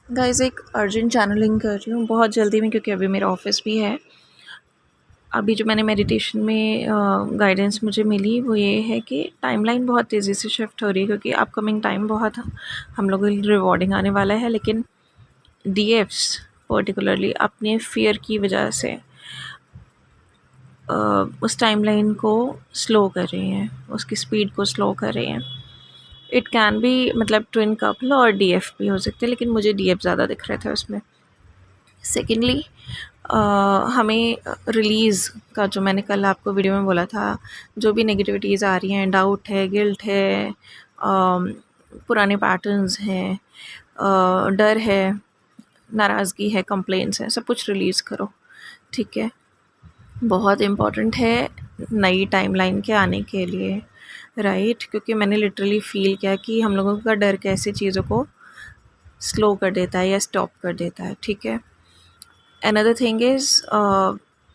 Guys एक urgent channelling कर रही हूँ बहुत जल्दी में, क्योंकि अभी मेरा ऑफिस भी है। अभी जो मैंने मेडिटेशन में गाइडेंस मुझे मिली वो ये है कि टाइमलाइन बहुत तेज़ी से शिफ्ट हो रही है, क्योंकि अपकमिंग टाइम बहुत हम लोगों के लिए रिवॉर्डिंग आने वाला है। लेकिन डीएफ्स पर्टिकुलरली अपने फियर की वजह से उस टाइमलाइन को स्लो कर रही हैं, उसकी स्पीड को स्लो कर रही हैं। इट कैन बी मतलब ट्विन कपल और डीएफ भी हो सकते हैं, लेकिन मुझे डीएफ ज़्यादा दिख रहे थे उसमें। सेकेंडली हमें रिलीज़ का, जो मैंने कल आपको वीडियो में बोला था, जो भी नेगेटिविटीज़ आ रही हैं, डाउट है, गिल्ट है, पुराने पैटर्न्स हैं, डर है, नाराज़गी है, कंप्लेंट्स हैं, सब कुछ रिलीज़ करो। ठीक है, बहुत इम्पॉर्टेंट है नई टाइमलाइन के आने के लिए, राइट? क्योंकि मैंने लिटरली फ़ील किया कि हम लोगों का डर कैसे चीज़ों को स्लो कर देता है या स्टॉप कर देता है। ठीक है, अनदर थिंग इज़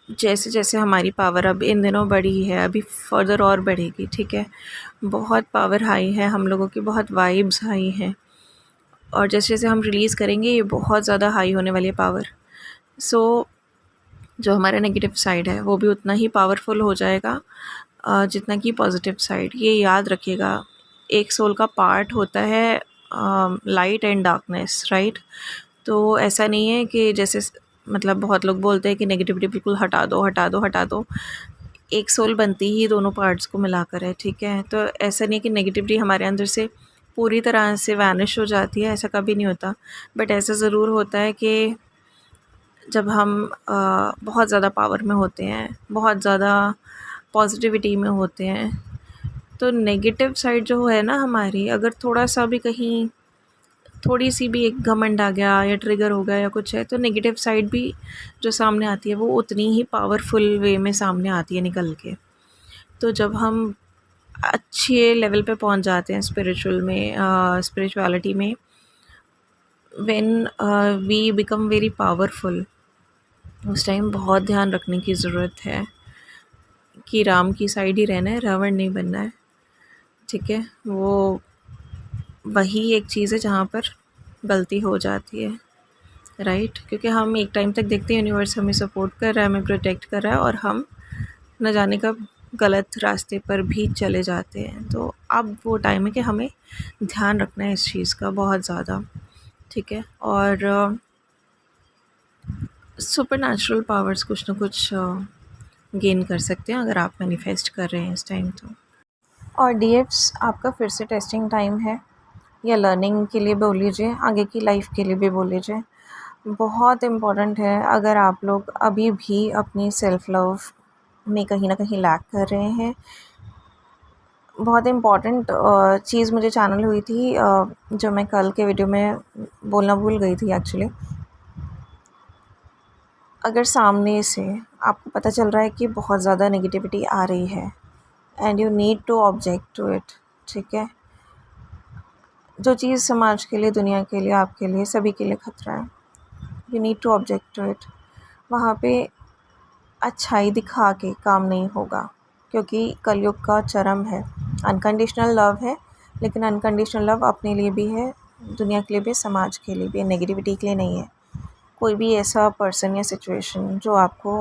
जैसे जैसे हमारी पावर अब इन दिनों बढ़ी है, अभी फर्दर और बढ़ेगी। ठीक है, बहुत पावर हाई है हम लोगों की, बहुत वाइब्स हाई हैं, और जैसे जैसे हम रिलीज़ करेंगे ये बहुत ज़्यादा हाई होने वाली है पावर। सो जो हमारा नेगेटिव साइड है वो भी उतना ही पावरफुल हो जाएगा जितना कि पॉजिटिव साइड। ये याद रखिएगा, एक सोल का पार्ट होता है लाइट एंड डार्कनेस, राइट? तो ऐसा नहीं है कि जैसे मतलब बहुत लोग बोलते हैं कि नेगेटिविटी बिल्कुल हटा दो हटा दो हटा दो। एक सोल बनती ही दोनों पार्ट्स को मिलाकर है। ठीक है, तो ऐसा नहीं है कि नेगेटिविटी हमारे अंदर से पूरी तरह से वैनिश हो जाती है, ऐसा कभी नहीं होता। बट ऐसा ज़रूर होता है कि जब हम बहुत ज़्यादा पावर में होते हैं, बहुत ज़्यादा पॉजिटिविटी में होते हैं, तो नेगेटिव साइड जो है ना हमारी, अगर थोड़ा सा भी कहीं थोड़ी सी भी एक घमंड आ गया या ट्रिगर हो गया या कुछ है, तो नेगेटिव साइड भी जो सामने आती है वो उतनी ही पावरफुल वे में सामने आती है निकल के। तो जब हम अच्छे लेवल पे पहुंच जाते हैं स्पिरिचुअल में, स्पिरिचुअलिटी में, when we become very powerful, उस टाइम बहुत ध्यान रखने की ज़रूरत है कि राम की साइड ही रहना है, रावण नहीं बनना है। ठीक है, वो वही एक चीज़ है जहाँ पर गलती हो जाती है, राइट? क्योंकि हम एक टाइम तक देखते हैं यूनिवर्स हमें सपोर्ट कर रहा है, हमें प्रोटेक्ट कर रहा है, और हम न जाने कब गलत रास्ते पर भी चले जाते हैं। तो अब वो टाइम है कि हमें ध्यान रखना है इस चीज़ का बहुत ज़्यादा। ठीक है, और सुपर नेचुरल पावर्स कुछ ना कुछ गेन कर सकते हैं अगर आप मैनिफेस्ट कर रहे हैं इस टाइम तो। और डीएफ्स आपका फिर से टेस्टिंग टाइम है, या लर्निंग के लिए बोल लीजिए, आगे की लाइफ के लिए भी बोल लीजिए। बहुत इम्पॉर्टेंट है, अगर आप लोग अभी भी अपनी सेल्फ़ लव में कहीं ना कहीं लैक कर रहे हैं। बहुत इम्पॉर्टेंट चीज़ मुझे चैनल हुई थी, जो मैं कल के वीडियो में बोलना भूल गई थी एक्चुअली। अगर सामने से आपको पता चल रहा है कि बहुत ज़्यादा नेगेटिविटी आ रही है and you need to object to it, ठीक है, जो चीज़ समाज के लिए, दुनिया के लिए, आपके लिए, सभी के लिए खतरा है, you need to object to it. वहाँ पे अच्छाई दिखा के काम नहीं होगा, क्योंकि कलयुग का चरम है। अनकंडीशनल लव है, लेकिन अनकंडीशनल लव अपने लिए भी है, दुनिया के लिए भी, समाज के लिए भी, नेगेटिविटी के लिए नहीं है। कोई भी ऐसा पर्सन या सिचुएशन जो आपको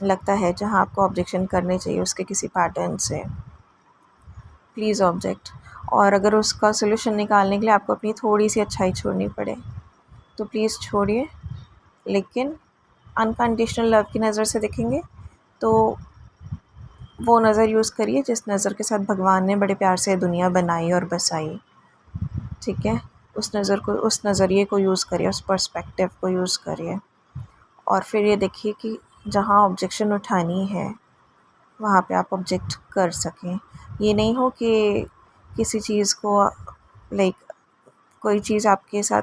लगता है जहाँ आपको ऑब्जेक्शन करने चाहिए उसके किसी पैटर्न से, प्लीज़ ऑब्जेक्ट। और अगर उसका सोल्यूशन निकालने के लिए आपको अपनी थोड़ी सी अच्छाई छोड़नी पड़े तो प्लीज़ छोड़िए, लेकिन अनकंडीशनल लव की नज़र से देखेंगे तो वो नज़र यूज़ करिए जिस नज़र के साथ भगवान ने बड़े प्यार से दुनिया बनाई और बसाई। ठीक है, उस नज़र को, उस नज़रिए को यूज़ करिए, उस पर्सपेक्टिव को यूज़ करिए, और फिर ये देखिए कि जहाँ ऑब्जेक्शन उठानी है वहाँ पे आप ऑब्जेक्ट कर सकें। ये नहीं हो कि किसी चीज़ को लाइक कोई चीज़ आपके साथ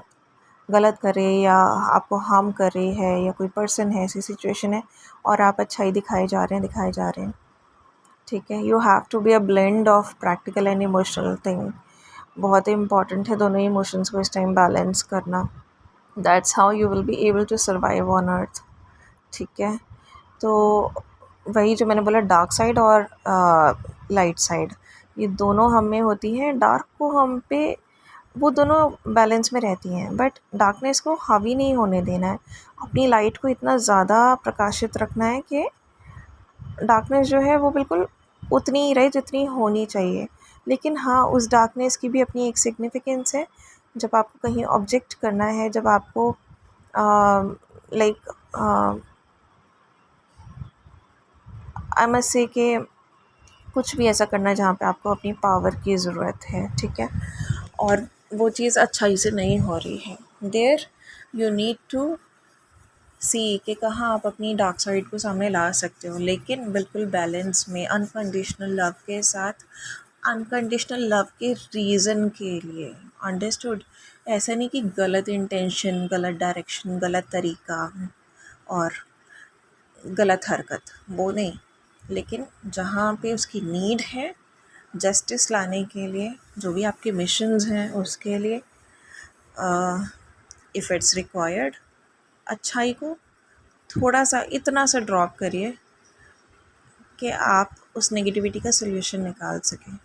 गलत करे या आपको हार्म कर रही है, या कोई पर्सन है, ऐसी सिचुएशन है और आप अच्छाई दिखाए जा रहे हैं। ठीक है, you have to be a blend of practical and emotional thing. बहुत ही इंपॉर्टेंट है दोनों इमोशंस को इस टाइम बैलेंस करना। That's how you will be able to survive on earth. ठीक है, तो वही जो मैंने बोला, डार्क साइड और लाइट साइड, ये दोनों हम में होती हैं। डार्क को हम पे वो दोनों बैलेंस में रहती हैं, बट डार्कनेस को हावी नहीं होने देना है। अपनी लाइट को इतना ज़्यादा प्रकाशित रखना है कि डार्कनेस जो है वो बिल्कुल उतनी ही रहे जितनी होनी चाहिए। लेकिन हाँ, उस डार्कनेस की भी अपनी एक सिग्निफिकेंस है। जब आपको कहीं ऑब्जेक्ट करना है, जब आपको लाइक आई मस्ट से कि कुछ भी ऐसा करना है जहाँ पे आपको अपनी पावर की ज़रूरत है, ठीक है, और वो चीज़ अच्छाई से नहीं हो रही है, देयर यू नीड टू सी कि कहाँ आप अपनी डार्क साइड को सामने ला सकते हो, लेकिन बिल्कुल बैलेंस में, अनकंडीशनल लव के साथ, अनकंडीशनल लव के रीज़न के लिए। अंडरस्टूड? ऐसा नहीं कि गलत इंटेंशन, गलत डायरेक्शन, गलत तरीका और गलत हरकत, वो नहीं। लेकिन जहाँ पे उसकी नीड है जस्टिस लाने के लिए, जो भी आपके मिशंस हैं उसके लिए, इफ़ इट्स रिक्वायर्ड, अच्छाई को थोड़ा सा इतना सा ड्रॉप करिए कि आप उस नेगेटिविटी का सल्यूशन निकाल सकें,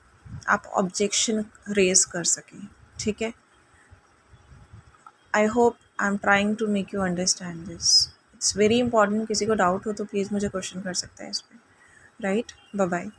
आप ऑब्जेक्शन रेज कर सकें, ठीक है। I hope I am trying to make you understand this. It's very important. किसी को डाउट हो तो प्लीज़ मुझे क्वेश्चन कर सकता है इस पर। Right, bye bye.